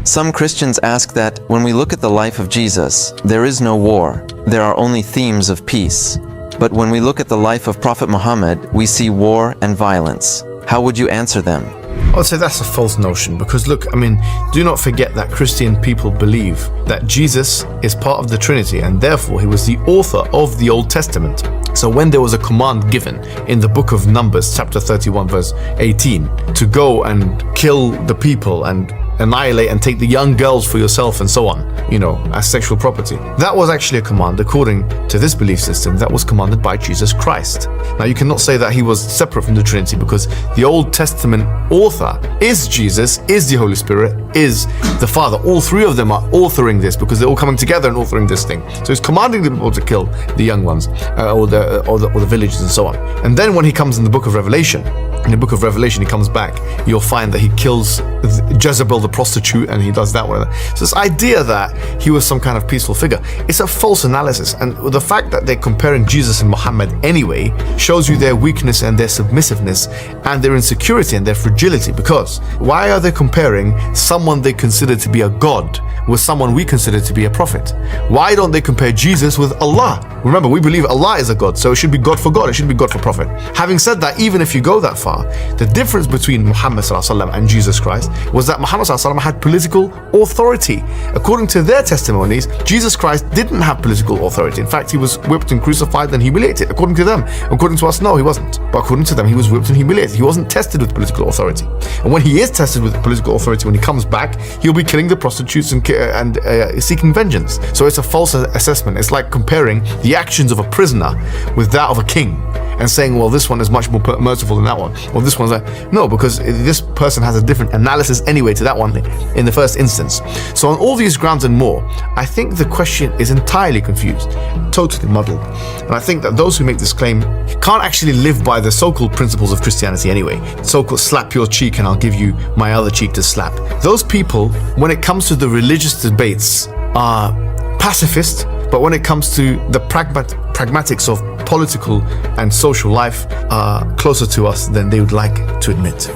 Some Christians ask that when we look at the life of Jesus, there is no war. There are only themes of peace. But when we look at the life of Prophet Muhammad, we see war and violence. How would you answer them? I would say that's a false notion because look, do not forget that Christian people believe that Jesus is part of the Trinity and therefore he was the author of the Old Testament. So when there was a command given in the book of Numbers, chapter 31, verse 18, to go and kill the people and annihilate and take the young girls for yourself and so on, as sexual property. That was actually a command, according to this belief system, that was commanded by Jesus Christ. Now you cannot say that he was separate from the Trinity because the Old Testament author is Jesus, is the Holy Spirit, is the Father. All three of them are authoring this because they're all coming together and authoring this thing. So he's commanding the people to kill the young ones or the villages and so on. And then when he comes in the book of Revelation, he comes back, you'll find that he kills Jezebel the prostitute and he does that one. So this idea that he was some kind of peaceful figure, it's a false analysis. And the fact that they're comparing Jesus and Muhammad anyway shows you their weakness and their submissiveness and their insecurity and their fragility. Because why are they comparing someone they consider to be a god with someone we consider to be a prophet? Why don't they compare Jesus with Allah? Remember, we believe Allah is a god, so it should be God for God, it should be God for prophet. Having said that, even if you go that far, the difference between Muhammad and Jesus Christ was that Muhammad had political authority. According to their testimonies, Jesus Christ didn't have political authority. In fact, he was whipped and crucified and humiliated. According to them. According to us, no, he wasn't. But according to them, he was whipped and humiliated. He wasn't tested with political authority. And when he is tested with political authority, when he comes back, he'll be killing the prostitutes and seeking vengeance. So it's a false assessment. It's like comparing the actions of a prisoner with that of a king and saying, well, this one is much more merciful than that one. Or this one's like, no, because this person has a different analysis anyway to that one in the first instance. So on all these grounds and more, I think the question is entirely confused, totally muddled. And I think that those who make this claim can't actually live by the so-called principles of Christianity anyway. So-called slap your cheek and I'll give you my other cheek to slap. Those people, when it comes to the religious debates, are pacifist, but when it comes to the pragmatics of political and social life, are closer to us than they would like to admit.